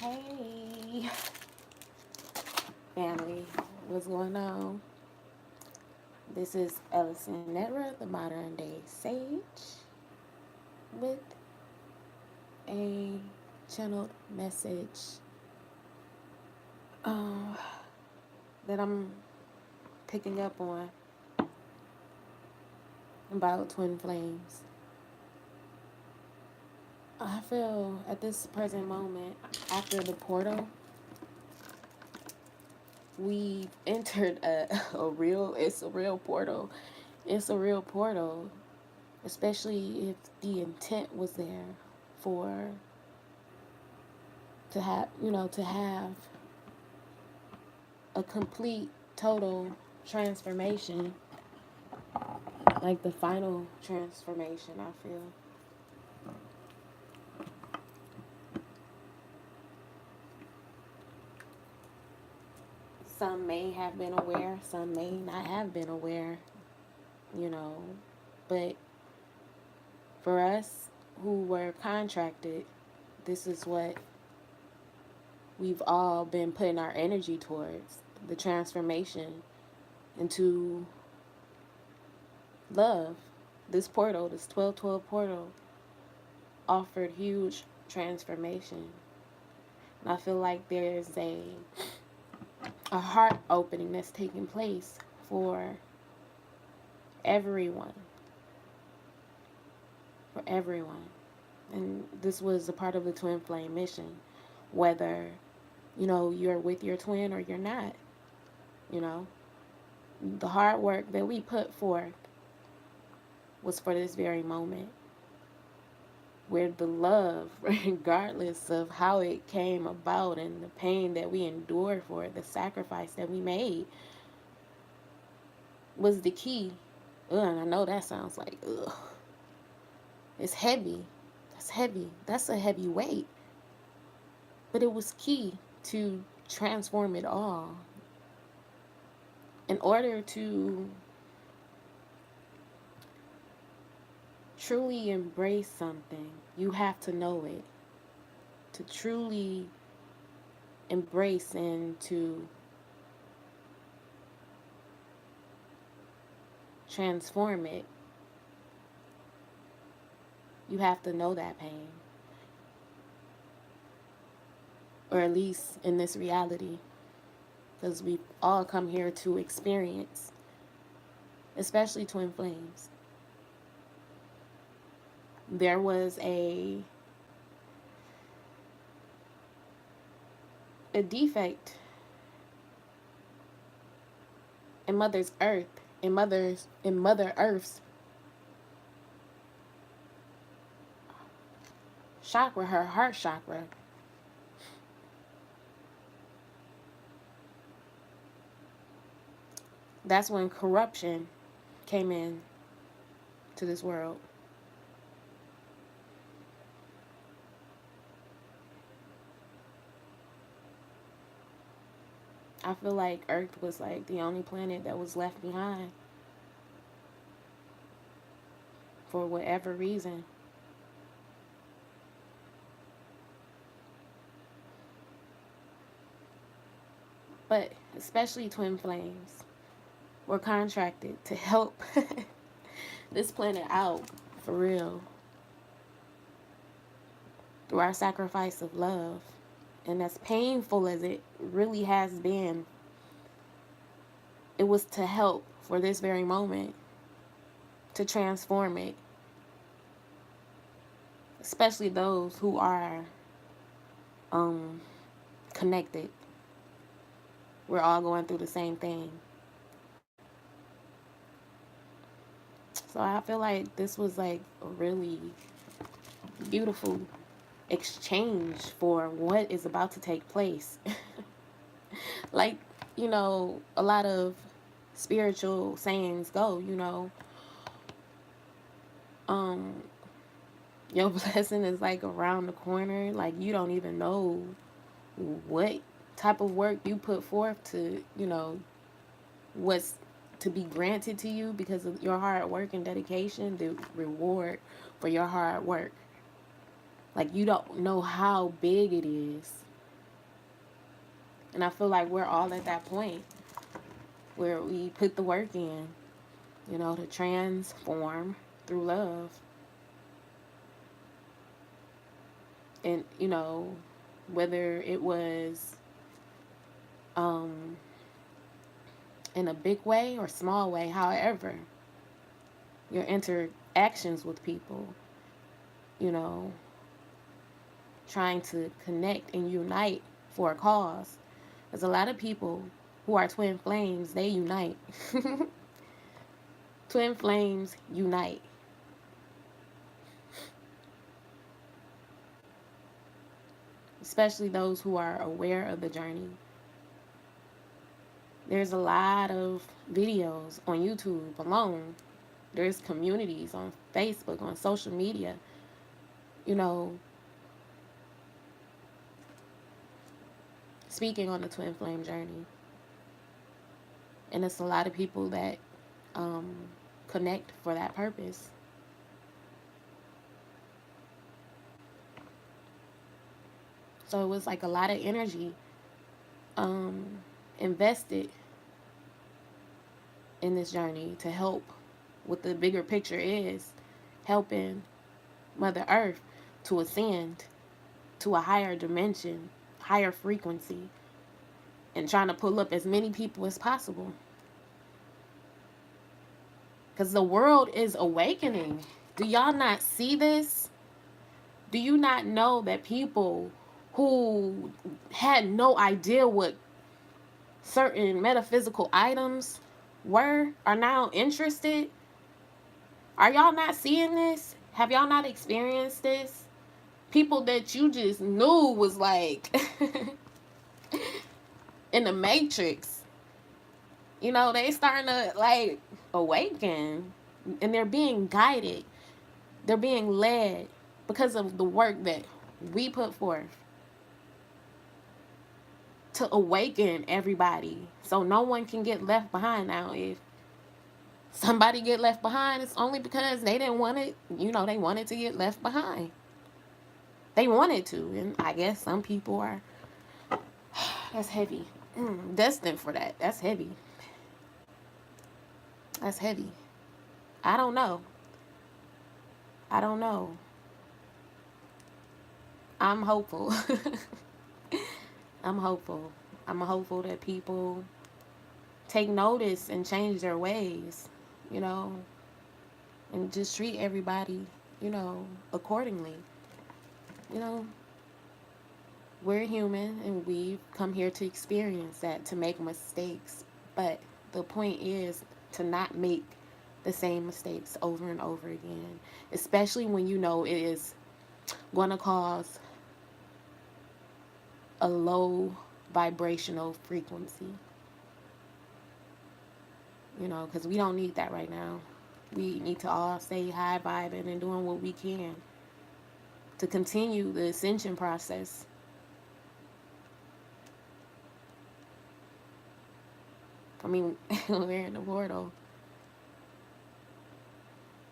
Hey, family, what's going on? This is Ellison Netra, the modern day sage, with a channeled message um, that I'm picking up on about twin flames. I feel at this present moment, after the portal, we've entered it's a real portal. It's a real portal, especially if the intent was there for to have a complete total transformation, like the final transformation. I feel some may have been aware, some may not have been aware, you know, but for us who were contracted, this is what we've all been putting our energy towards, the transformation into love. This portal, this 1212 portal, offered huge transformation. And I feel like there's a heart opening that's taking place for everyone. For everyone. And this was a part of the twin flame mission. Whether, you're with your twin or you're not. You know, the hard work that we put forth was for this very moment, where the love, regardless of how it came about and the pain that we endured for it, the sacrifice that we made, was the key. And I know that sounds like, ugh. It's heavy. That's heavy. That's a heavy weight. But it was key to transform it all. In order to truly embrace something, you have to know it. To truly embrace and to transform it, you have to know that pain. Or at least in this reality. Because we all come here to experience, especially twin flames. There was a defect in Mother's Earth, in Mother Earth's chakra, her heart chakra. That's when corruption came in to this world. I feel like Earth was like the only planet that was left behind for whatever reason. But especially twin flames were contracted to help this planet out for real through our sacrifice of love. And as painful as it really has been, it was to help for this very moment, to transform it. Especially those who are connected. We're all going through the same thing. So I feel like this was like a really beautiful exchange for what is about to take place. Like, a lot of spiritual sayings go, your blessing is like around the corner. Like, you don't even know what type of work you put forth to, what's to be granted to you because of your hard work and dedication, the reward for your hard work. Like, you don't know how big it is And I feel like we're all at that point where we put the work in, to transform through love. And, whether it was um, in a big way or small way, however, your interactions with people, you know, trying to connect and unite for a cause. There's a lot of people who are twin flames, they unite. Twin flames unite. Especially those who are aware of the journey. There's a lot of videos on YouTube alone. There's communities on Facebook, on social media, you know, speaking on the twin flame journey. And it's a lot of people that um, connect for that purpose. So it was like a lot of energy um, invested in this journey to help what the bigger picture is, helping Mother Earth to ascend to a higher dimension, higher frequency, and trying to pull up as many people as possible. Because the world is awakening. Do y'all not see this? Do you not know that people who had no idea what certain metaphysical items were are now interested? Are y'all not seeing this? Have y'all not experienced this? People that you just knew was like in the matrix. They starting to like awaken, and they're being guided. They're being led because of the work that we put forth to awaken everybody, so no one can get left behind. Now if somebody get left behind, it's only because they didn't want it. They wanted to get left behind. They wanted to, and I guess some people are that's heavy, destined for that. That's heavy. That's heavy. I don't know. I don't know. I'm hopeful. I'm hopeful. I'm hopeful that people take notice and change their ways, you know, and just treat everybody, accordingly. You know, we're human and we've come here to experience that, to make mistakes. But the point is to not make the same mistakes over and over again, especially when you know it is going to cause a low vibrational frequency. Because we don't need that right now. We need to all stay high vibing and doing what we can to continue the ascension process. I mean, we're in the portal.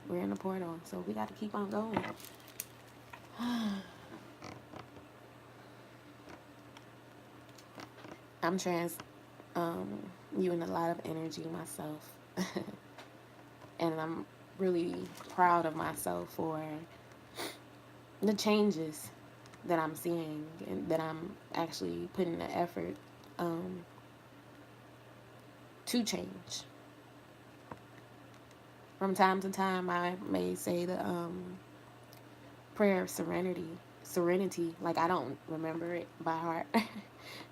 We're in the portal, so we got to keep on going. I'm using a lot of energy myself. And I'm really proud of myself for the changes that I'm seeing and that I'm actually putting the effort to change. From time to time, I may say the prayer of serenity. Like, I don't remember it by heart,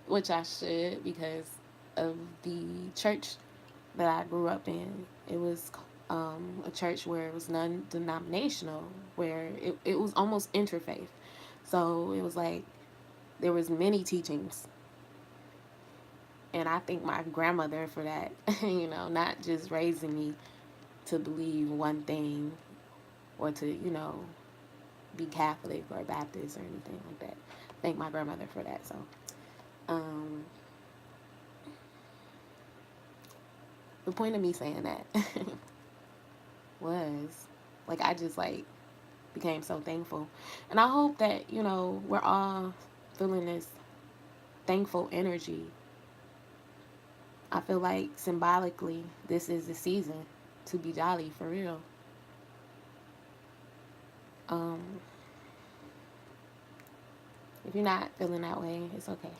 which I should, because of the church that I grew up in. It was a church where it was non-denominational, where it was almost interfaith. So it was like there was many teachings. And I thank my grandmother for that, not just raising me to believe one thing or to, be Catholic or Baptist or anything like that. Thank my grandmother for that. So, the point of me saying that was, like, I just, like, became so thankful. And I hope that, we're all feeling this thankful energy I feel like symbolically, this is the season to be jolly for real. Um, if you're not feeling that way, it's okay.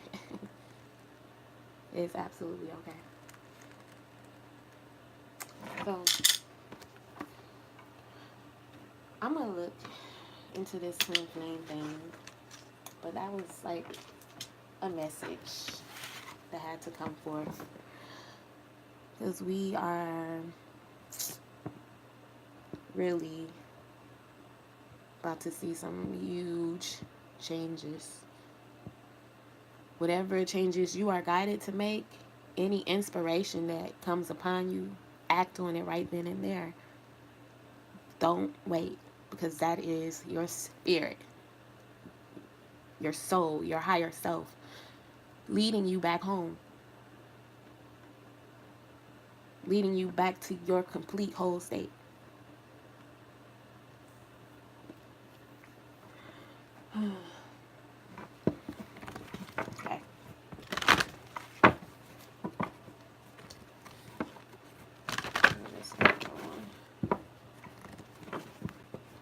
It's absolutely okay. So I'm gonna look into this twin flame thing, but that was like a message that had to come forth because we are really about to see some huge changes. Whatever changes you are guided to make, any inspiration that comes upon you, act on it right then and there. Don't wait, because that is your spirit, your soul, your higher self leading you back home, leading you back to your complete whole state. Okay.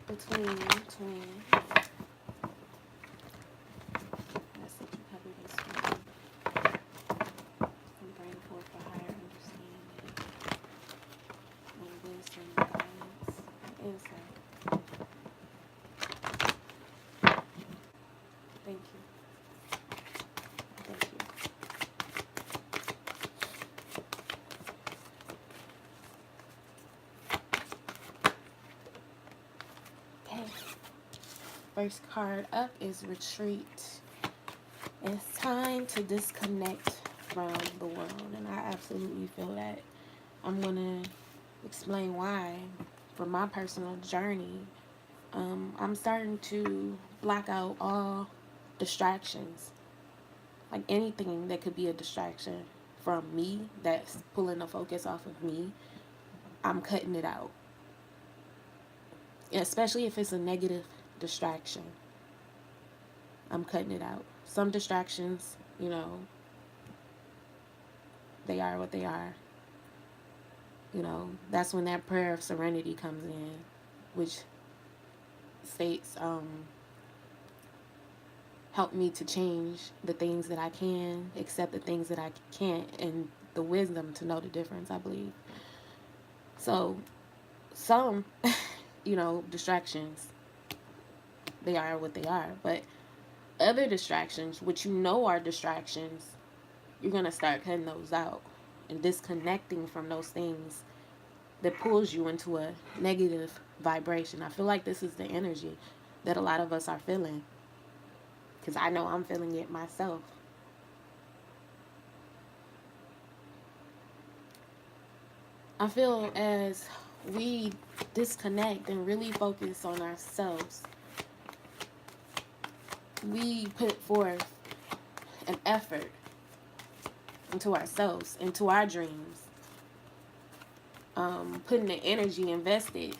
Between message you covered this one and bring forth a higher understanding and wisdom, guidance, and insight. Thank you. Thank you. Okay. First card up is retreat. It's time to disconnect from the world, and I absolutely feel that. I'm going to explain why. For my personal journey, I'm starting to block out all distractions, like anything that could be a distraction from me that's pulling the focus off of me. I'm cutting it out, especially if it's a negative distraction. I'm cutting it out. Some distractions, they are what they are. That's when that prayer of serenity comes in, which states, help me to change the things that I can, accept the things that I can't, and the wisdom to know the difference, I believe. So, some, distractions, they are what they are. But other distractions, which are distractions, you're going to start cutting those out and disconnecting from those things that pulls you into a negative vibration. I feel like this is the energy that a lot of us are feeling, because I know I'm feeling it myself. I feel as we disconnect and really focus on ourselves, we put forth an effort into ourselves, into our dreams, putting the energy invested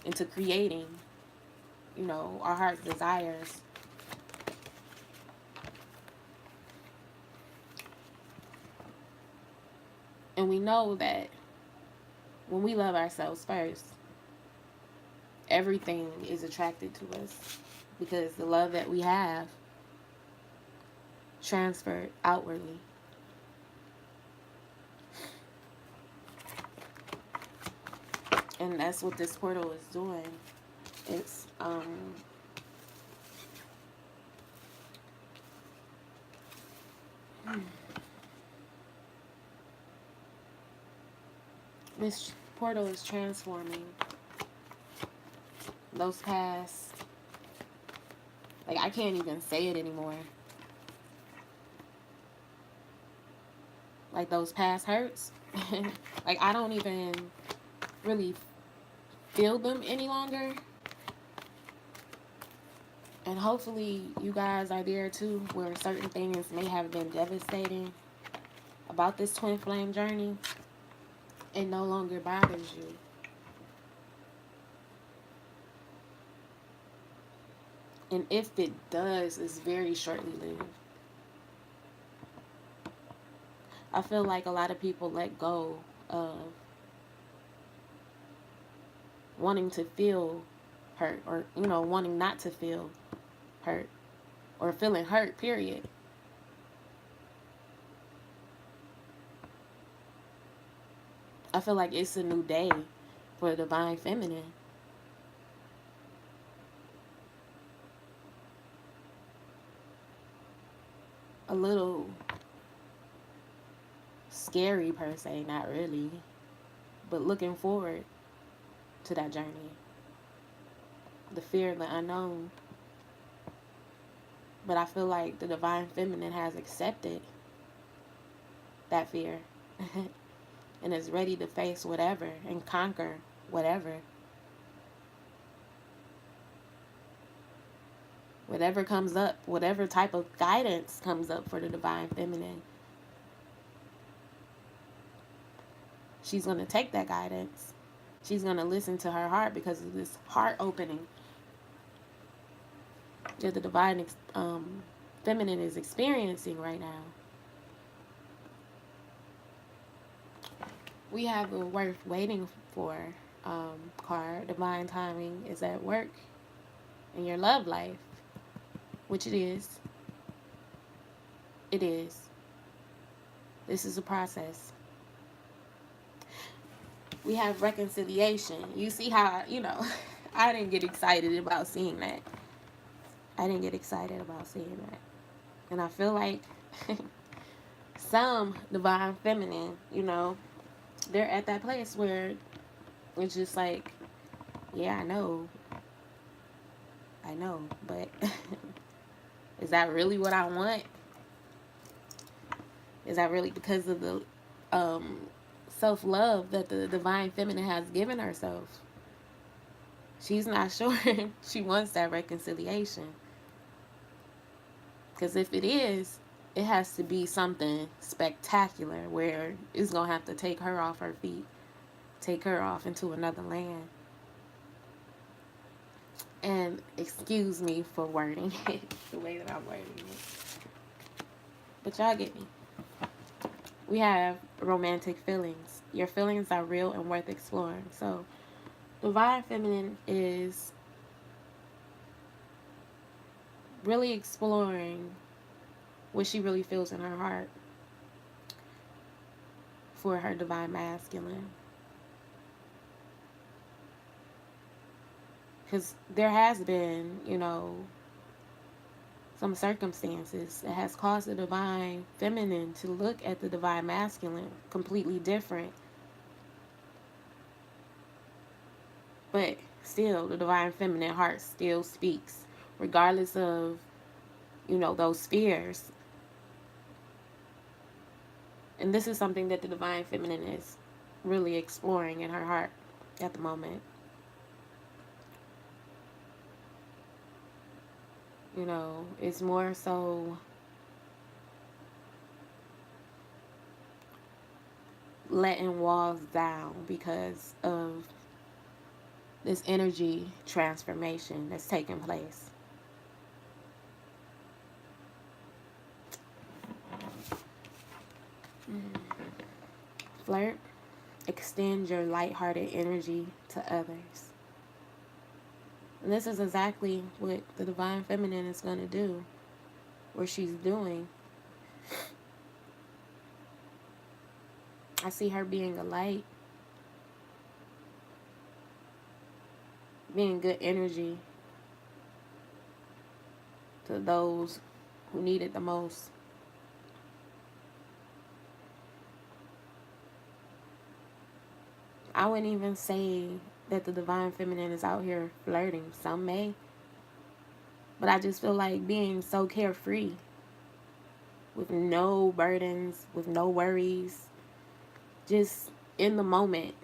into creating, our heart's desires. And we know that when we love ourselves first, everything is attracted to us, because the love that we have transferred outwardly. And that's what this portal is doing. It's this portal is transforming those past, like, I can't even say it anymore, like those past hurts. Like, I don't even really feel them any longer. And hopefully you guys are there too, where certain things may have been devastating about this twin flame journey. It no longer bothers you. And if it does, it's very shortly lived. I feel like a lot of people let go of wanting to feel hurt, or wanting not to feel hurt, or feeling hurt, period. I feel like it's a new day for the divine feminine. A little scary per se, not really, but looking forward to that journey. The fear of the unknown. But I feel like the divine feminine has accepted that fear and is ready to face whatever and conquer whatever. Whatever comes up, whatever type of guidance comes up for the divine feminine, she's going to take that guidance. She's going to listen to her heart, because of this heart opening that the divine feminine is experiencing right now. We have a worth waiting for card. Divine timing is at work in your love life, which it is. It is. This is a process. We have reconciliation. You see how, I didn't get excited about seeing that. And I feel like some divine feminine, they're at that place where it's just like, yeah, I know, but is that really what I want? Is that really because of the self-love that the divine feminine has given herself? She's not sure she wants that reconciliation. Because if it is, it has to be something spectacular where it's going to have to take her off her feet, take her off into another land. And excuse me for wording it the way that I'm wording it. But y'all get me. We have romantic feelings. Your feelings are real and worth exploring. So, divine feminine is really exploring what she really feels in her heart for her divine masculine. Because there has been, some circumstances that has caused the divine feminine to look at the divine masculine completely different. But still, the divine feminine heart still speaks, regardless of, those fears. And this is something that the divine feminine is really exploring in her heart at the moment. It's more so letting walls down because of this energy transformation that's taking place. Flirt. Extend your lighthearted energy to others. And this is exactly what the divine feminine is going to do, or she's doing. I see her being a light, being good energy to those who need it the most. I wouldn't even say that the divine feminine is out here flirting. Some may. But I just feel like being so carefree, with no burdens, with no worries, just in the moment.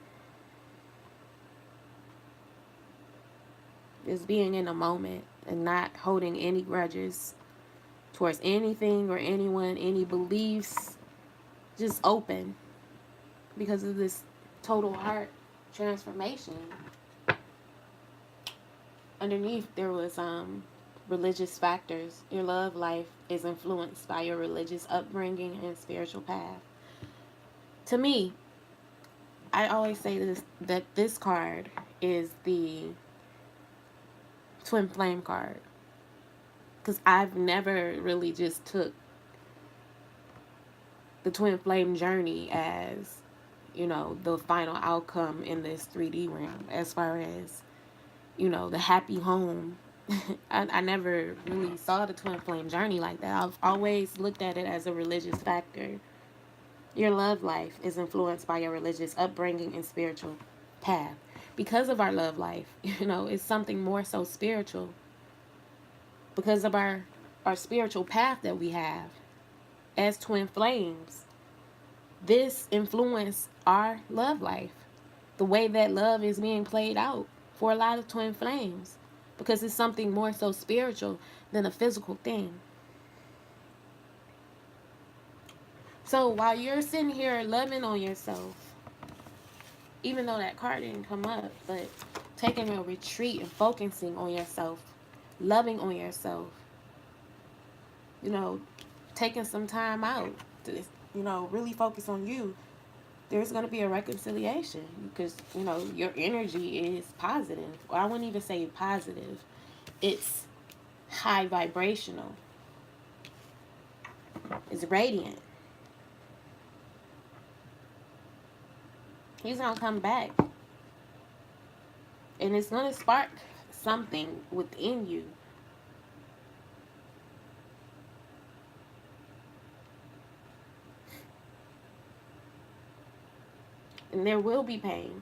Just being in the moment and not holding any grudges towards anything or anyone, any beliefs. Just open because of this total heart transformation. Underneath there was religious factors. Your love life is influenced by your religious upbringing and spiritual path. To me, I always say this, that this card is the twin flame card, because I've never really just took the twin flame journey as, you know, the final outcome in this 3D realm, as far as, you know, the happy home. I never really saw the twin flame journey like that. I've always looked at it as a religious factor. Your love life is influenced by your religious upbringing and spiritual path. Because of our love life, you know, it's something more so spiritual. Because of our spiritual path that we have as twin flames, this influenced our love life. The way that love is being played out for a lot of twin flames, because it's something more so spiritual than a physical thing. So while you're sitting here loving on yourself, even though that card didn't come up, but taking a retreat and focusing on yourself, loving on yourself, you know, taking some time out to, you know, really focus on you, there's going to be a reconciliation, because, you know, your energy is positive. Or I wouldn't even say positive, it's high vibrational, it's radiant. He's going to come back, and it's going to spark something within you. And there will be pain.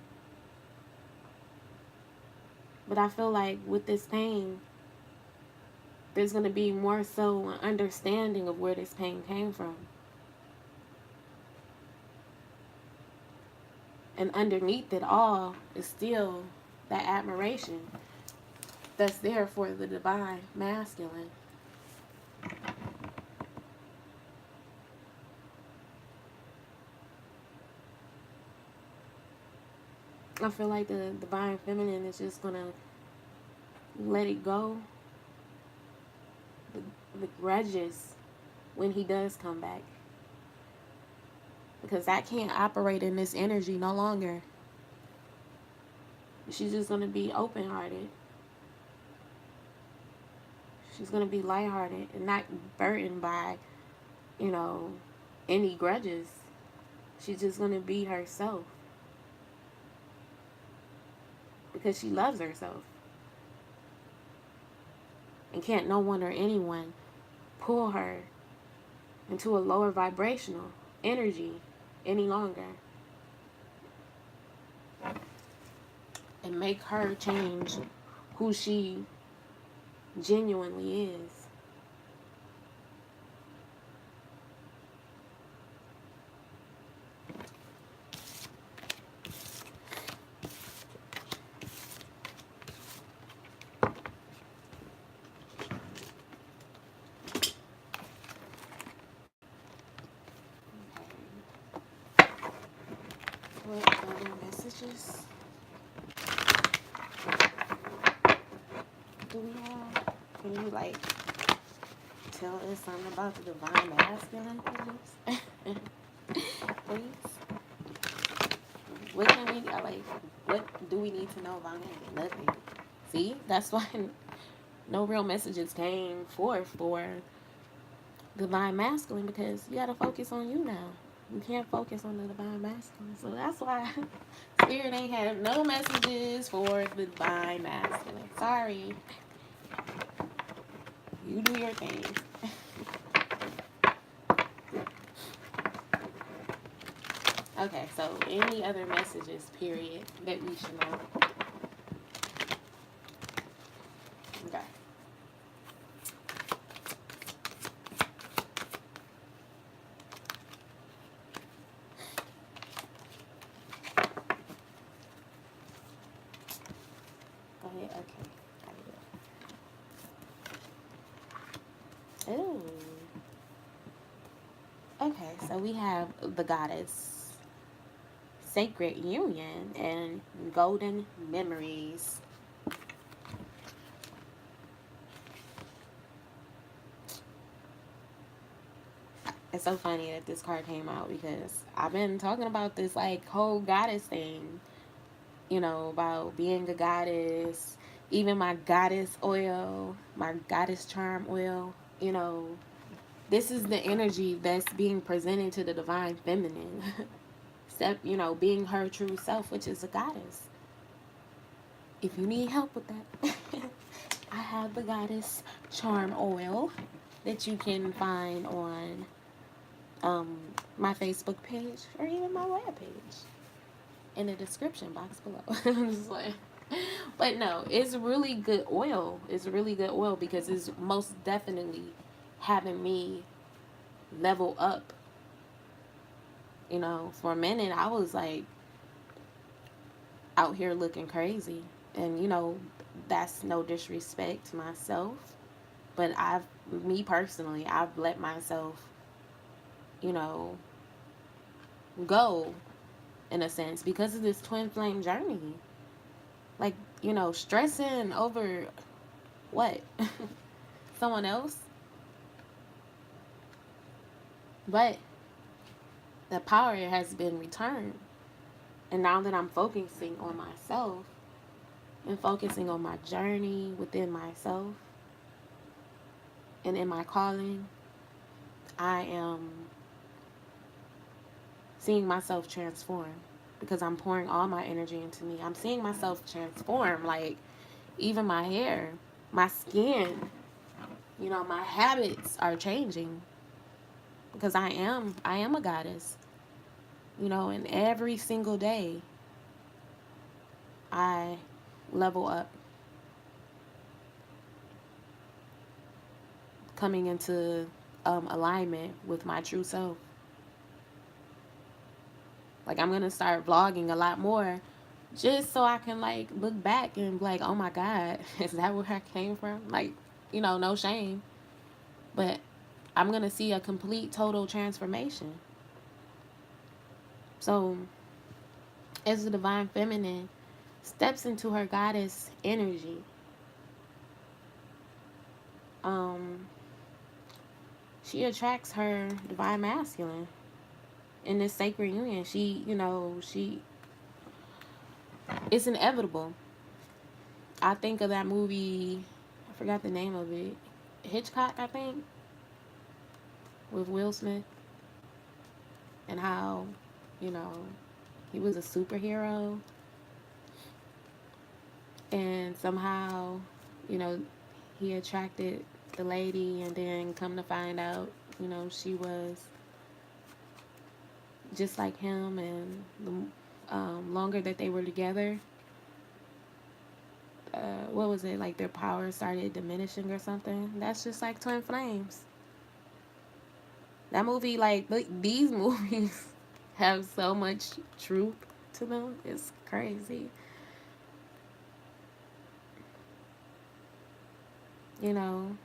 But I feel like with this pain, there's going to be more so an understanding of where this pain came from. And underneath it all is still that admiration that's there for the divine masculine. I feel like the divine feminine is just going to let it go, the grudges, when he does come back. Because that can't operate in this energy no longer. She's just going to be open-hearted. She's going to be lighthearted and not burdened by, you know, any grudges. She's just going to be herself. Because she loves herself. And can't no one or anyone pull her into a lower vibrational energy any longer. And make her change who she genuinely is. What other messages do we have? Can you like tell us something about the divine masculine, please? Please. What can we like? What do we need to know about him? Nothing. See, that's why no real messages came forth for divine masculine, because you gotta focus on you now. You can't focus on the divine masculine. So that's why Spirit ain't have no messages for the divine masculine. Sorry. You do your thing. Okay, so any other messages, period, that we should know? Okay. Go ahead. Okay. Ooh. Okay, so we have the goddess, sacred union, and golden memories. It's so funny that this card came out because I've been talking about this like whole goddess thing, about being a goddess, even my goddess oil, my goddess charm oil, you know, this is the energy that's being presented to the divine feminine. Step, being her true self, which is a goddess. If you need help with that, I have the goddess charm oil that you can find on my Facebook page or even my web page in the description box below. I'm just like, but no, it's really good oil. It's really good oil because it's most definitely having me level up. For a minute, I was like out here looking crazy. And, that's no disrespect to myself. But me personally, I've let myself, you know, go in a sense because of this twin flame journey. Like, stressing over what? Someone else. But the power has been returned. And now that I'm focusing on myself and focusing on my journey within myself and in my calling, I am seeing myself transform because I'm pouring all my energy into me. I'm seeing myself transform, like even my hair, my skin, my habits are changing because I am a goddess. And every single day I level up, coming into alignment with my true self. Like I'm gonna start vlogging a lot more, just so I can like look back and be like, oh my God, is that where I came from? Like, no shame, but I'm gonna see a complete total transformation. So as the divine feminine steps into her goddess energy, um, she attracts her divine masculine in this sacred union. It's inevitable. I think of that movie, I forgot the name of it, Hitchcock, I think, with Will Smith, and how, you know, he was a superhero, and somehow, you know, he attracted the lady, and then come to find out, she was just like him, and the longer that they were together, what was it, like their power started diminishing or something. That's just like twin flames. That movie, like these movies have so much truth to them. It's crazy. You know,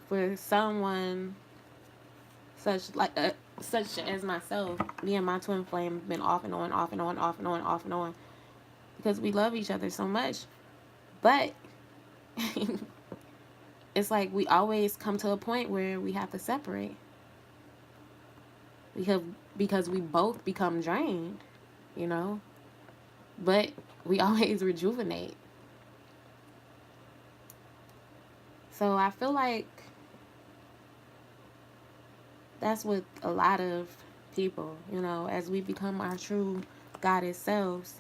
for someone such as myself, me and my twin flame have been off and on, off and on, off and on, off and on, because we love each other so much. But it's like we always come to a point where we have to separate because we both become drained, you know. But we always rejuvenate. So I feel like that's with a lot of people, as we become our true goddess selves,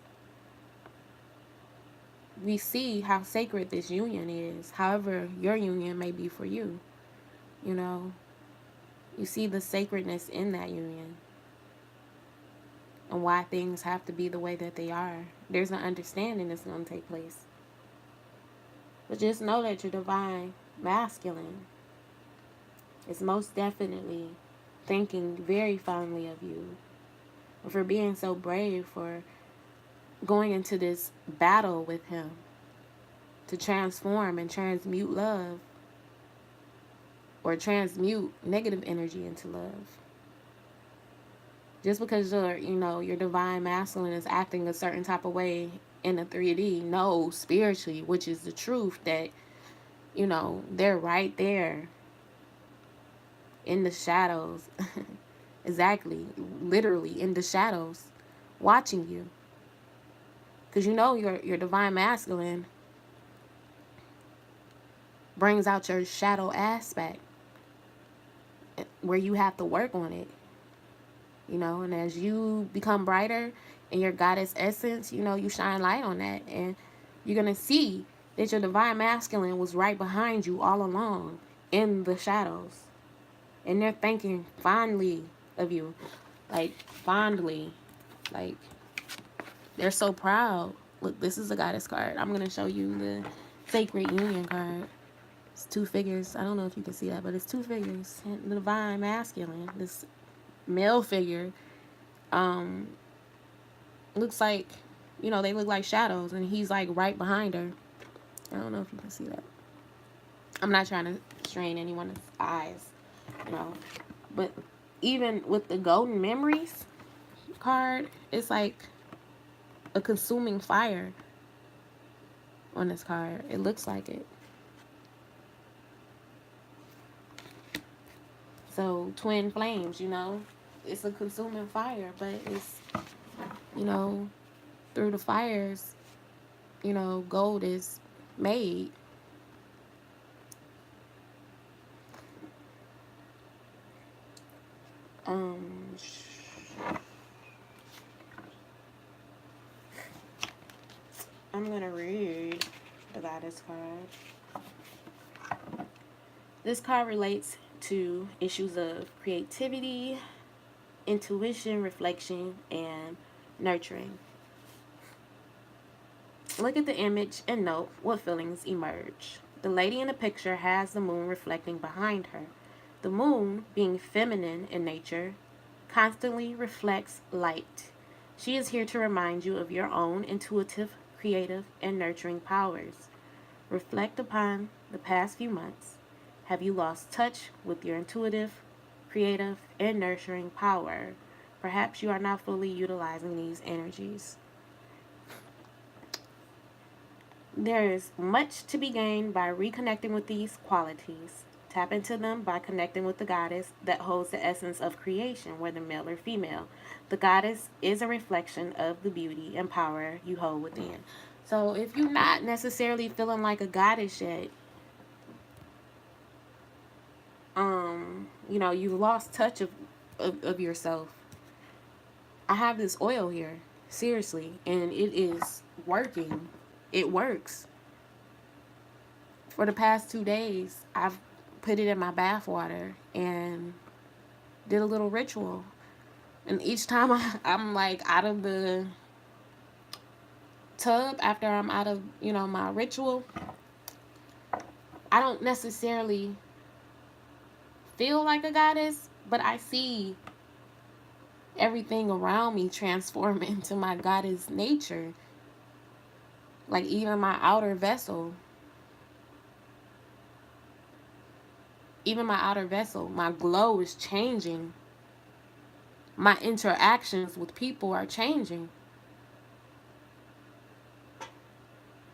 we see how sacred this union is. However, your union may be for you, you know. You see the sacredness in that union and why things have to be the way that they are. There's an understanding that's going to take place. But just know that your divine masculine is most definitely thinking very fondly of you for being so brave, for going into this battle with him to transform and transmute love, or transmute negative energy into love. Just because your divine masculine is acting a certain type of way in the 3D, know spiritually, which is the truth, that they're right there in the shadows. Exactly, literally in the shadows, watching you. Because you know your divine masculine brings out your shadow aspect where you have to work on it, you know. And as you become brighter in your goddess essence, you know, you shine light on that. And you're going to see that your divine masculine was right behind you all along in the shadows. And they're thinking fondly of you. Like, fondly. Like, they're so proud. Look, this is a goddess card. I'm going to show you the sacred union card. It's two figures. I don't know if you can see that, but it's two figures. The divine masculine, this male figure, um, looks like, you know, they look like shadows, and he's like right behind her. I don't know if you can see that. I'm not trying to strain anyone's eyes, you know, but even with the golden memories card, it's like a consuming fire on this card. It looks like it. So twin flames, you know, it's a consuming fire, but it's, you know, through the fires, you know, gold is made. Um, I'm gonna read the goddess card. This card relates to issues of creativity, intuition, reflection, and nurturing. Look at the image and note what feelings emerge. The lady in the picture has the moon reflecting behind her. The moon, being feminine in nature, constantly reflects light. She is here to remind you of your own intuitive, creative, and nurturing powers. Reflect upon the past few months. Have you lost touch with your intuitive, creative, and nurturing power? Perhaps you are not fully utilizing these energies. There is much to be gained by reconnecting with these qualities. Tap into them by connecting with the goddess that holds the essence of creation, whether male or female. The goddess is a reflection of the beauty and power you hold within. So if you're not necessarily feeling like a goddess yet, you know, you've lost touch of yourself. I have this oil here, seriously, and it is working. It works. For the past 2 days, I've put it in my bath water and did a little ritual. And each time I'm like out of the tub, after I'm out of, you know, my ritual, I don't necessarily feel like a goddess, but I see everything around me transform into my goddess nature. Like even my outer vessel, my glow is changing. My interactions with people are changing.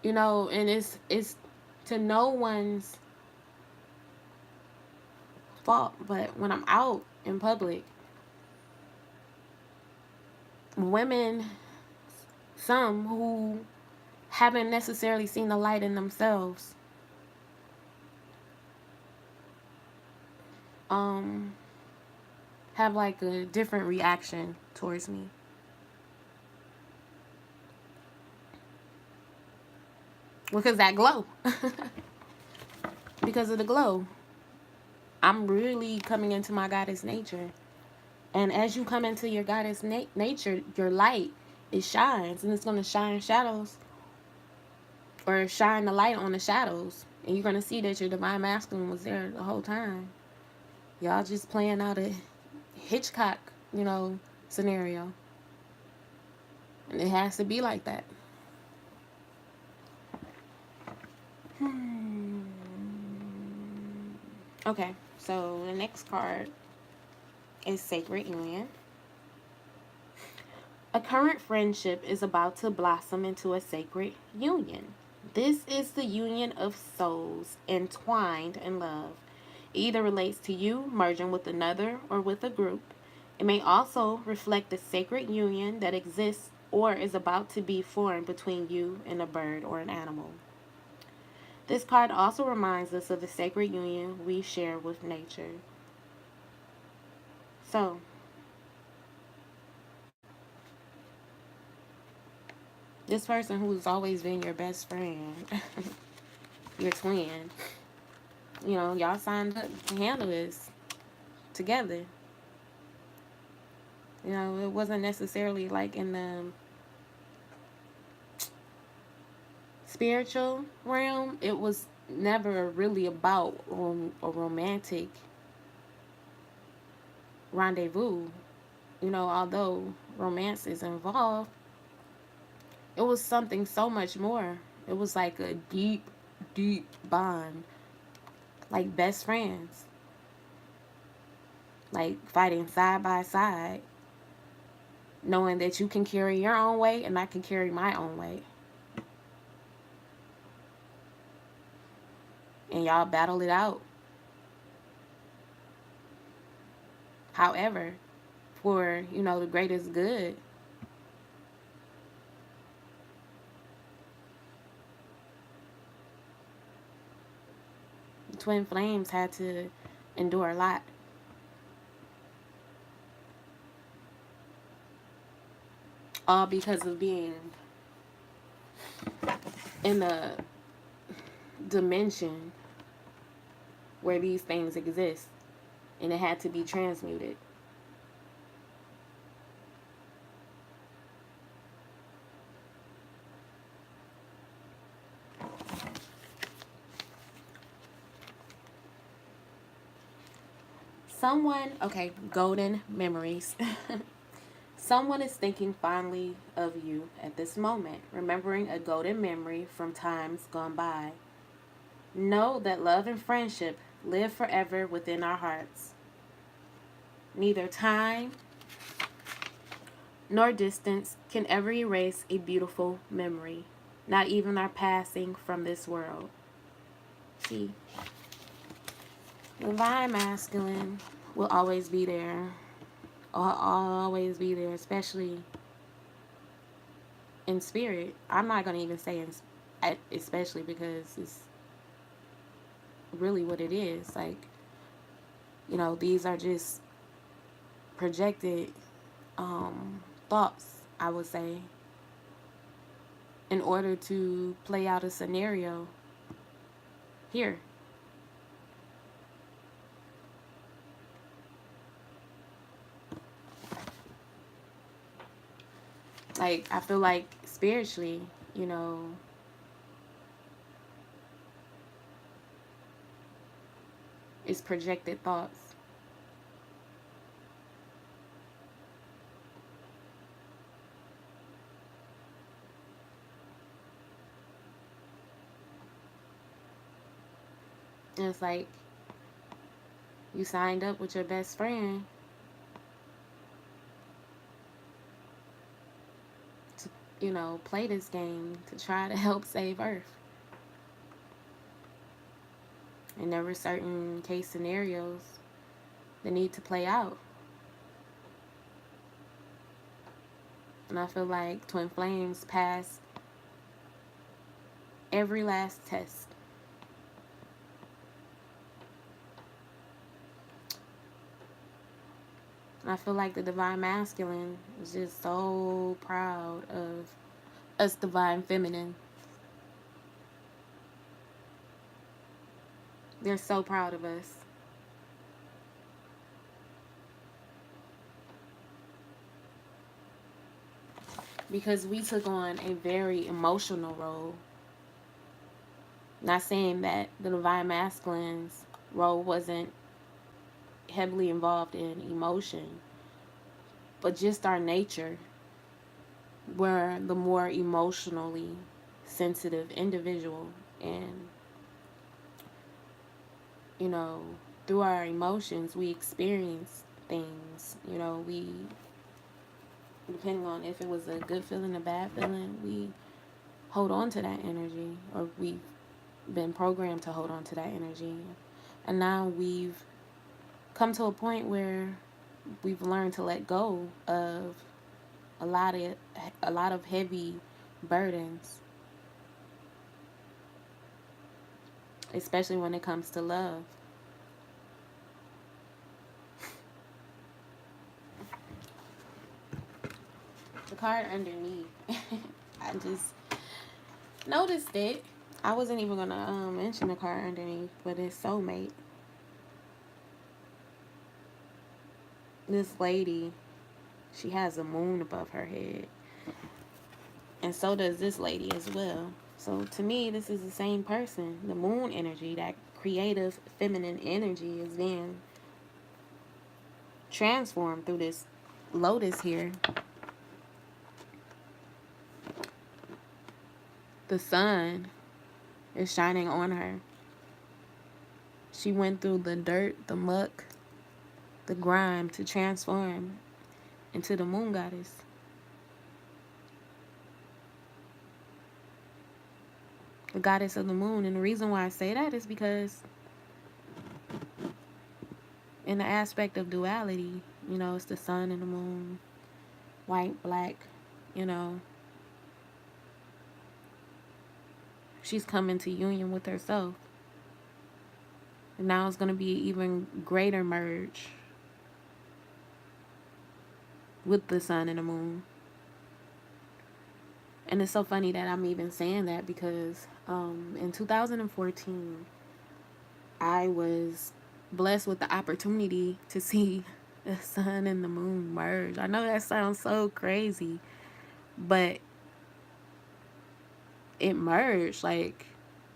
You know, and it's to no one's fault, but when I'm out in public, women, some who haven't necessarily seen the light in themselves, have like a different reaction towards me. Because that glow. Because of the glow. I'm really coming into my goddess nature. And as you come into your goddess nature, your light, it shines. And it's going to shine shadows. Or shine the light on the shadows. And you're going to see that your divine masculine was there the whole time. Y'all just playing out a Hitchcock, you know, scenario. And it has to be like that. Okay, so the next card is Sacred Union. A current friendship is about to blossom into a sacred union. This is the union of souls entwined in love. either relates to you merging with another or with a group. It may also reflect the sacred union that exists or is about to be formed between you and a bird or an animal. This card also reminds us of the sacred union we share with nature. So, this person who's always been your best friend, your twin, y'all signed up to handle this together. It wasn't necessarily like in the spiritual realm. It was never really about a romantic rendezvous. Although romance is involved, it was something so much more. It was like a deep, deep bond, like best friends, like fighting side by side, knowing that you can carry your own weight and I can carry my own weight. And y'all battle it out. However, for, the greatest good. Twin flames had to endure a lot. All because of being in the dimension where these things exist. And it had to be transmuted. Golden memories. Someone is thinking fondly of you at this moment, remembering a golden memory from times gone by. Know that love and friendship live forever within our hearts. Neither time nor distance can ever erase a beautiful memory, not even our passing from this world. See, divine masculine will always be there. Always be there, especially in spirit. I'm not going to even say especially, because it's really what it is. Like, these are just projected thoughts, I would say, in order to play out a scenario here. Like, I feel like spiritually, it's projected thoughts. And it's like you signed up with your best friend to, play this game to try to help save Earth. And there were certain case scenarios that need to play out. And I feel like Twin Flames passed every last test. And I feel like the Divine Masculine is just so proud of us Divine Feminine. They're so proud of us. Because we took on a very emotional role. Not saying that the Divine Masculine's role wasn't heavily involved in emotion, but just our nature. We're the more emotionally sensitive individual, and through our emotions we experience things. We, depending on if it was a good feeling, a bad feeling, we hold on to that energy, or we've been programmed to hold on to that energy. And now we've come to a point where we've learned to let go of a lot of a lot of heavy burdens, especially when it comes to love. The card underneath, I just noticed it. I wasn't even gonna mention the card underneath, but it's soulmate. This lady, she has a moon above her head, and so does this lady as well. So to me, this is the same person. The moon energy, that creative feminine energy, is being transformed through this lotus here. The sun is shining on her. She went through the dirt, the muck, the grime to transform into the moon goddess. The goddess of the moon. And the reason why I say that is because in the aspect of duality, you know, it's the sun and the moon, white, black, you know. She's come into union with herself. And now it's going to be an even greater merge with the sun and the moon. And it's so funny that I'm even saying that because in 2014, I was blessed with the opportunity to see the sun and the moon merge. I know that sounds so crazy, but it merged. Like,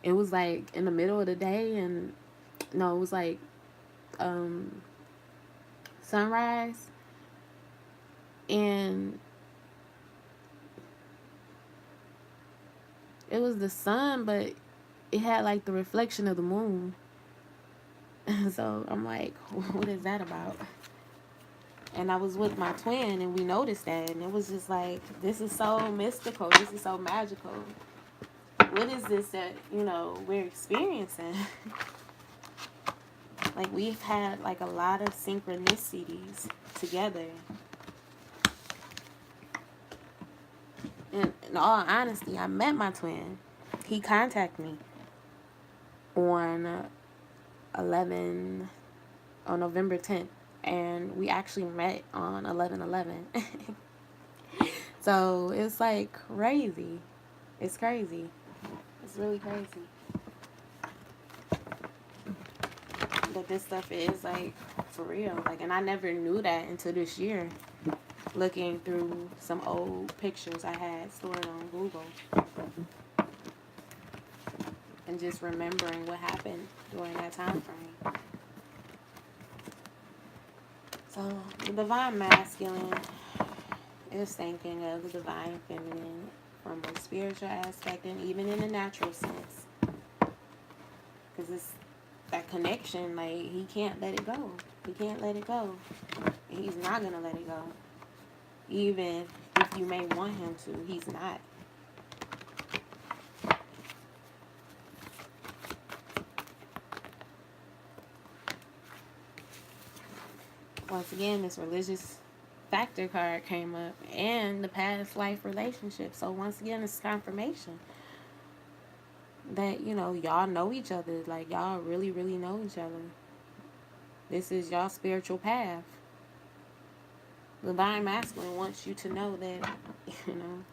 it was like in the middle of the day, and no, it was like sunrise, and it was the sun, but it had like the reflection of the moon. So I'm like, what is that about? And I was with my twin, and we noticed that, and it was just like, this is so mystical, this is so magical. What is this that, you know, we're experiencing? Like, we've had like a lot of synchronicities together. And in all honesty, I met my twin. He contacted me on 11 on November 10th, and we actually met on 11/11. So it's like crazy. It's crazy. It's really crazy that this stuff is like for real. Like, and I never knew that until this year, looking through some old pictures I had stored on Google and just remembering what happened during that time frame. So the divine masculine is thinking of the divine feminine from a spiritual aspect and even in a natural sense. Because it's that connection, like, he can't let it go. He can't let it go. And he's not going to let it go. Even if you may want him to, he's not. Once again, this religious factor card came up and the past life relationship. So once again, it's confirmation that, you know, y'all know each other. Like, y'all really, really know each other. This is y'all spiritual path. The divine masculine wants you to know that, you know,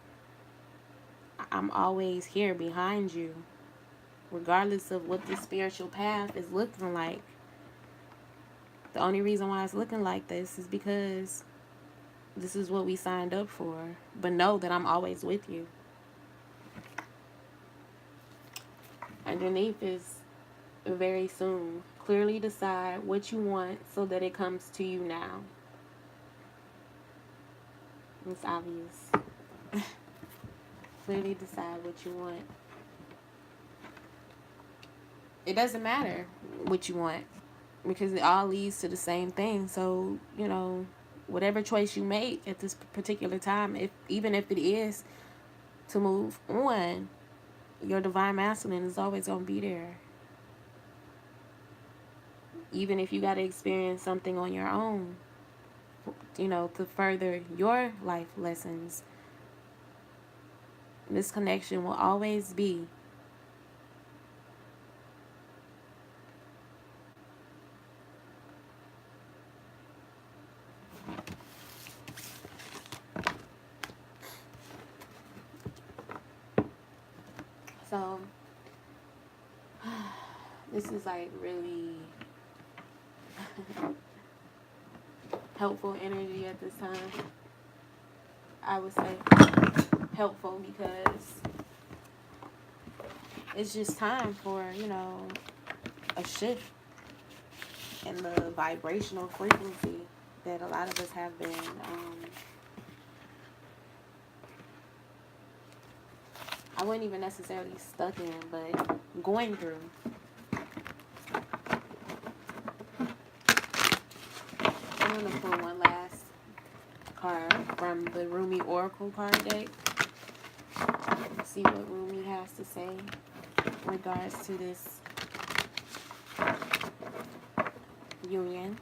I'm always here behind you, regardless of what this spiritual path is looking like. The only reason why it's looking like this is because this is what we signed up for. But know that I'm always with you. Underneath is very soon. Clearly decide what you want so that it comes to you now. It's obvious. Clearly decide what you want. It doesn't matter what you want, because it all leads to the same thing. So, you know, whatever choice you make at this particular time, even if it is to move on, your divine masculine is always going to be there. Even if you got to experience something on your own, to further your life lessons, this connection will always be. So, this is like really helpful energy at this time. I would say helpful because it's just time for, a shift in the vibrational frequency that a lot of us have been I wouldn't even necessarily stuck in, but going through. I'm going to pull one last card from the Rumi Oracle card deck. Let's see what Rumi has to say in regards to this union.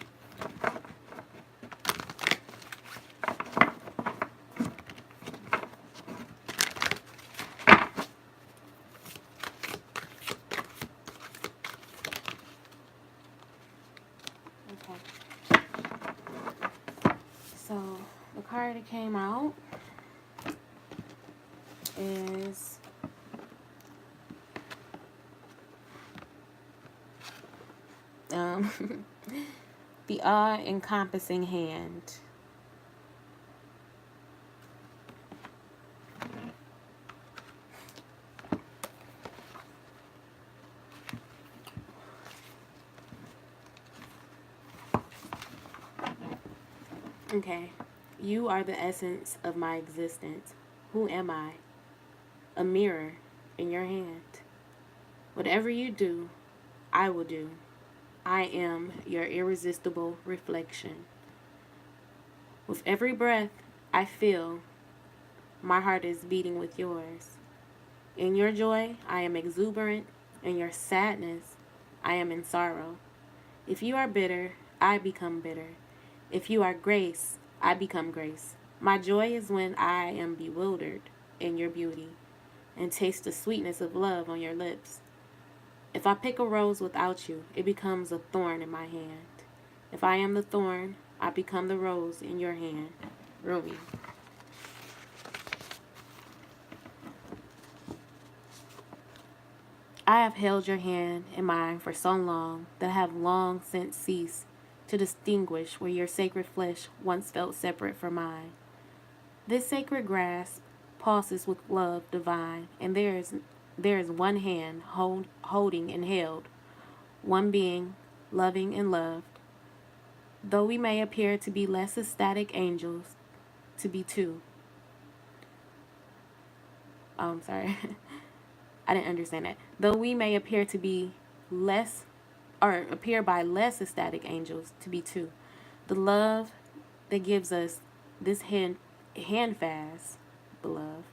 Okay. So the card that came out is the all-encompassing hand. Okay. You are the essence of my existence. Who am I? A mirror in your hand. Whatever you do, I will do. I am your irresistible reflection. With every breath I feel, my heart is beating with yours. In your joy, I am exuberant. In your sadness, I am in sorrow. If you are bitter, I become bitter. If you are grace, I become grace. My joy is when I am bewildered in your beauty and taste the sweetness of love on your lips. If I pick a rose without you, it becomes a thorn in my hand. If I am the thorn, I become the rose in your hand. Rumi. I have held your hand in mine for so long that I have long since ceased to distinguish where your sacred flesh once felt separate from mine. This sacred grasp pulses with love divine, and there is one hand holding and held, one being, loving and loved. Though we may appear to be less ecstatic angels, to be two. Oh, I'm sorry. I didn't understand that. Though we may appear to be less, or appear by less ecstatic angels, to be two. The love that gives us this hand fast, beloved,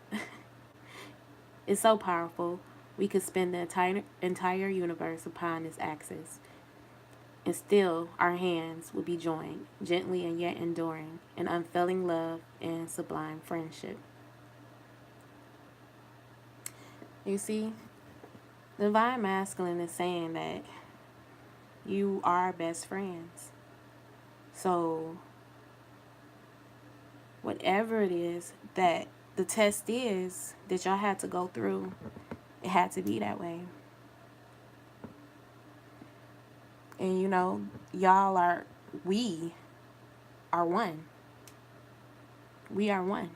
is so powerful. We could spend the entire universe upon its axis, and still our hands would be joined, gently and yet enduring, in unfailing love and sublime friendship. You see, the divine masculine is saying that you are best friends. So, whatever it is that the test is that y'all had to go through, it had to be that way. And we are one. We are one.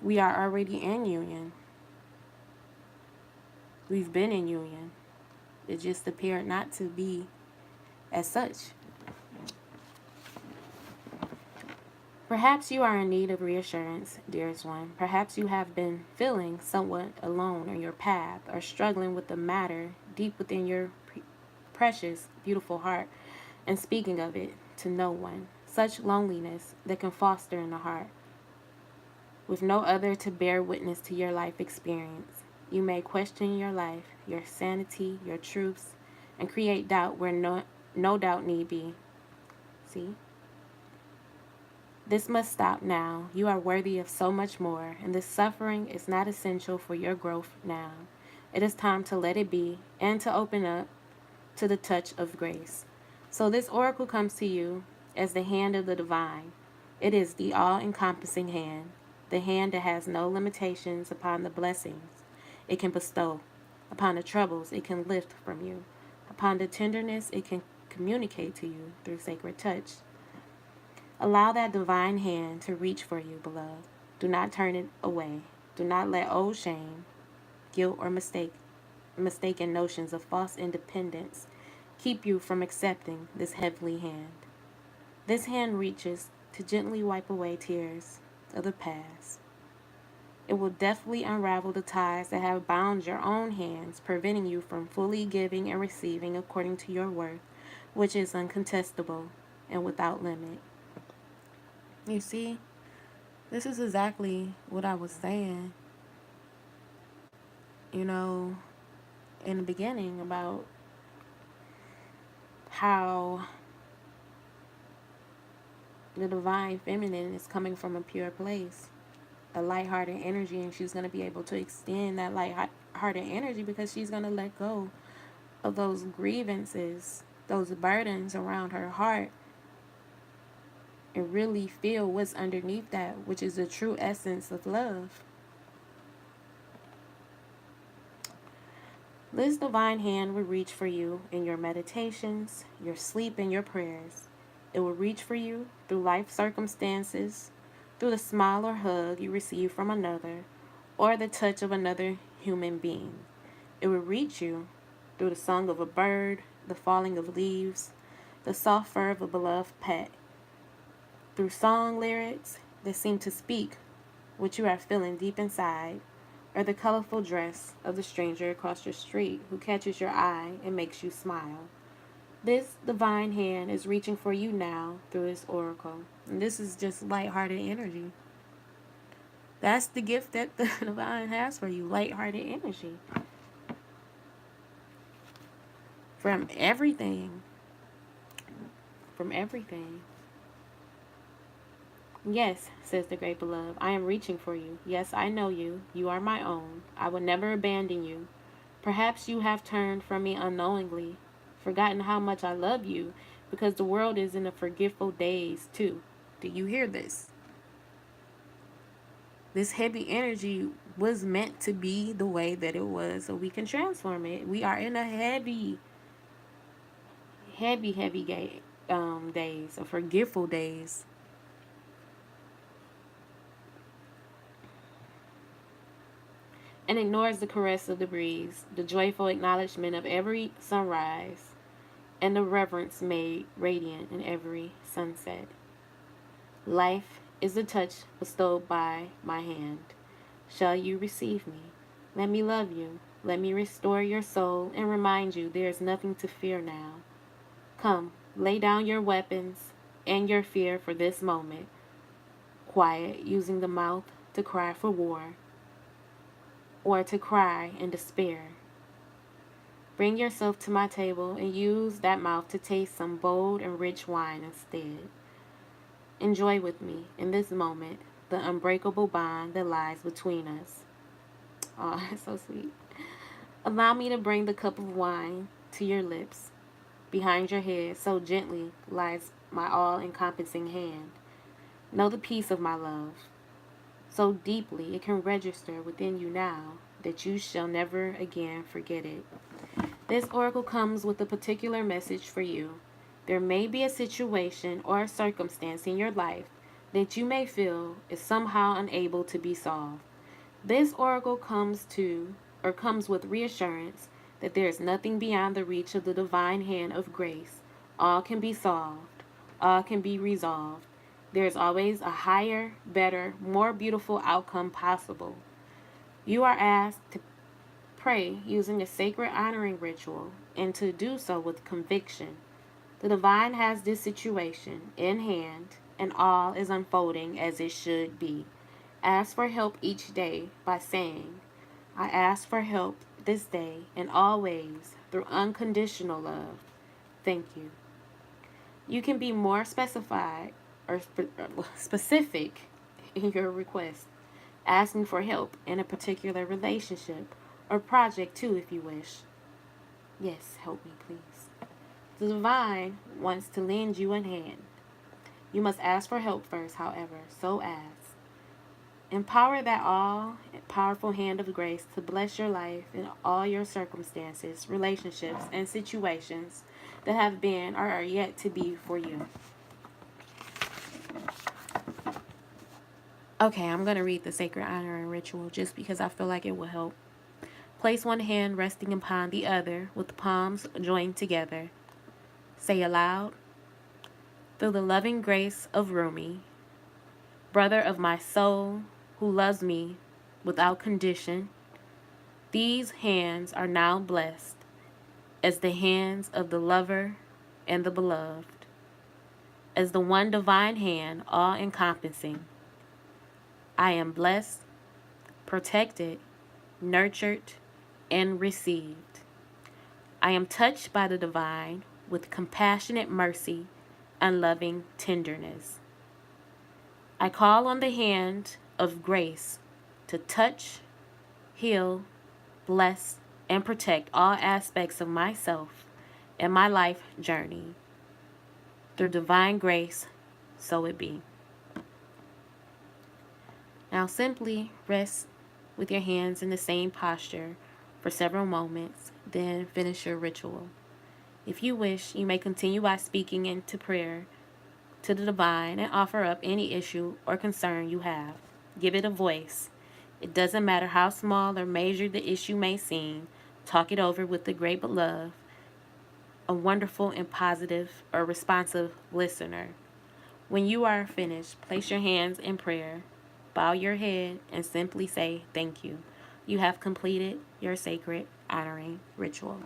We are already in union. We've been in union. It just appeared not to be as such. Perhaps you are in need of reassurance, dearest one. Perhaps you have been feeling somewhat alone on your path or struggling with the matter deep within your precious, beautiful heart and speaking of it to no one. Such loneliness that can foster in the heart, with no other to bear witness to your life experience. You may question your life, your sanity, your truths, and create doubt where no doubt need be. See? This must stop now. You are worthy of so much more, and this suffering is not essential for your growth now. It is time to let it be and to open up to the touch of grace. So, this oracle comes to you as the hand of the divine. It is the all encompassing hand, the hand that has no limitations upon the blessings it can bestow, upon the troubles it can lift from you, upon the tenderness it can communicate to you through sacred touch. Allow that divine hand to reach for you, beloved. Do not turn it away. Do not let old shame, guilt, or mistaken notions of false independence keep you from accepting this heavenly hand. This hand reaches to gently wipe away tears of the past. It will deftly unravel the ties that have bound your own hands, preventing you from fully giving and receiving according to your worth, which is uncontestable and without limit. You see, this is exactly what I was saying, you know, in the beginning about how the divine feminine is coming from a pure place, a lighthearted energy, and she's going to be able to extend that lighthearted energy because she's going to let go of those grievances, those burdens around her heart, and really feel what's underneath that, which is the true essence of love. This divine hand will reach for you in your meditations, your sleep, and your prayers. It will reach for you through life circumstances, through the smile or hug you receive from another, or the touch of another human being. It will reach you through the song of a bird, the falling of leaves, the soft fur of a beloved pet, through song lyrics that seem to speak what you are feeling deep inside, or the colorful dress of the stranger across your street who catches your eye and makes you smile. This divine hand is reaching for you now through this oracle. And this is just lighthearted energy. That's the gift that the divine has for you, lighthearted energy. From everything. From everything. Yes, says the great beloved, I am reaching for you. Yes, I know you. You are my own. I will never abandon you. Perhaps you have turned from me unknowingly, forgotten how much I love you, because the world is in a forgetful daze, too. Do you hear this? This heavy energy was meant to be the way that it was so we can transform it. We are in a heavy days, or forgetful days. And ignores the caress of the breeze, the joyful acknowledgement of every sunrise, and the reverence made radiant in every sunset. Life is the touch bestowed by my hand. Shall you receive me? Let me love you. Let me restore your soul and remind you there is nothing to fear now. Come, lay down your weapons and your fear for this moment. Quiet, using the mouth to cry for war, or to cry in despair. Bring yourself to my table and use that mouth to taste some bold and rich wine instead. Enjoy with me, in this moment, the unbreakable bond that lies between us. Oh, it's so sweet. Allow me to bring the cup of wine to your lips. Behind your head, so gently, lies my all-encompassing hand. Know the peace of my love. So deeply it can register within you now that you shall never again forget it. This oracle comes with a particular message for you. There may be a situation or a circumstance in your life that you may feel is somehow unable to be solved. This oracle comes with reassurance that there is nothing beyond the reach of the divine hand of grace. All can be solved. All can be resolved. There is always a higher, better, more beautiful outcome possible. You are asked to pray using a sacred honoring ritual and to do so with conviction. The divine has this situation in hand and all is unfolding as it should be. Ask for help each day by saying, I ask for help this day and always through unconditional love. Thank you. You can be more specified or specific in your request, asking for help in a particular relationship or project too if you wish. Yes, help me please. The divine wants to lend you a hand. You must ask for help first, however, so as empower that all powerful hand of grace to bless your life in all your circumstances, relationships, and situations that have been or are yet to be for you. Okay, I'm going to read the sacred honoring ritual just because I feel like it will help. Place one hand resting upon the other with the palms joined together. Say aloud, through the loving grace of Rumi, brother of my soul who loves me without condition, these hands are now blessed as the hands of the lover and the beloved, as the one divine hand all encompassing. I am blessed, protected, nurtured, and received. I am touched by the divine with compassionate mercy and loving tenderness. I call on the hand of grace to touch, heal, bless, and protect all aspects of myself and my life journey. Through divine grace, so it be. Now simply rest with your hands in the same posture for several moments, then finish your ritual. If you wish, you may continue by speaking into prayer to the divine and offer up any issue or concern you have. Give it a voice. It doesn't matter how small or major the issue may seem. Talk it over with the great beloved, a wonderful and positive or responsive listener. When you are finished, place your hands in prayer, bow your head, and simply say thank you. You have completed your sacred honoring ritual.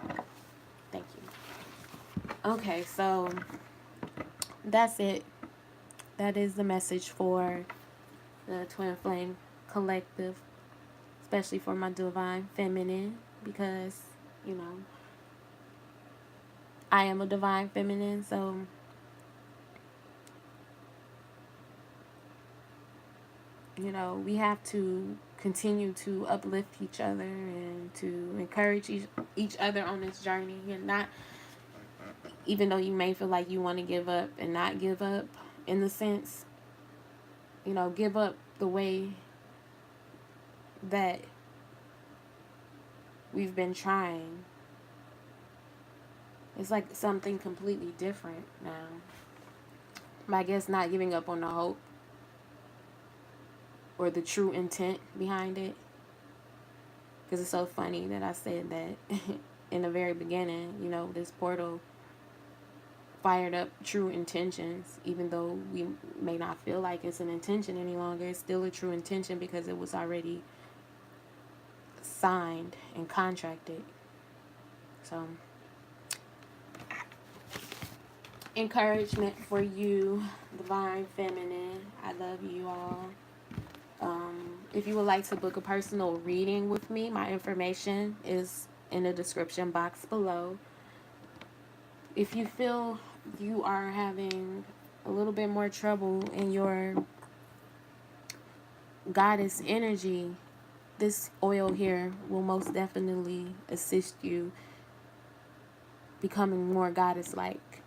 Thank you. Okay, so that's it. That is the message for the Twin Flame Collective, especially for my divine feminine, because, you know, I am a divine feminine, so you know, we have to continue to uplift each other and to encourage each other on this journey, and not, even though you may feel like you want to give up and not give up in the sense, you know, give up the way that we've been trying. It's like something completely different now. But I guess not giving up on the hope or the true intent behind it. Because it's so funny that I said that in the very beginning, you know, this portal fired up true intentions, even though we may not feel like it's an intention any longer. It's still a true intention because it was already signed and contracted. So, encouragement for you, divine feminine. I love you all. If you would like to book a personal reading with me, my information is in the description box below. If you feel you are having a little bit more trouble in your goddess energy, this oil here will most definitely assist you becoming more goddess-like.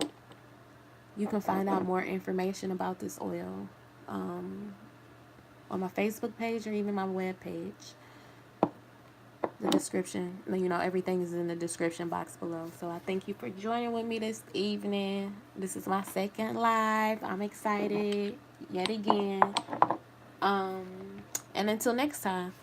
You can find out more information about this oil on my Facebook page or even my web page. The description, you know, everything is in the description box below. So I thank you for joining with me this evening. This is my second live. I'm excited yet again. And until next time.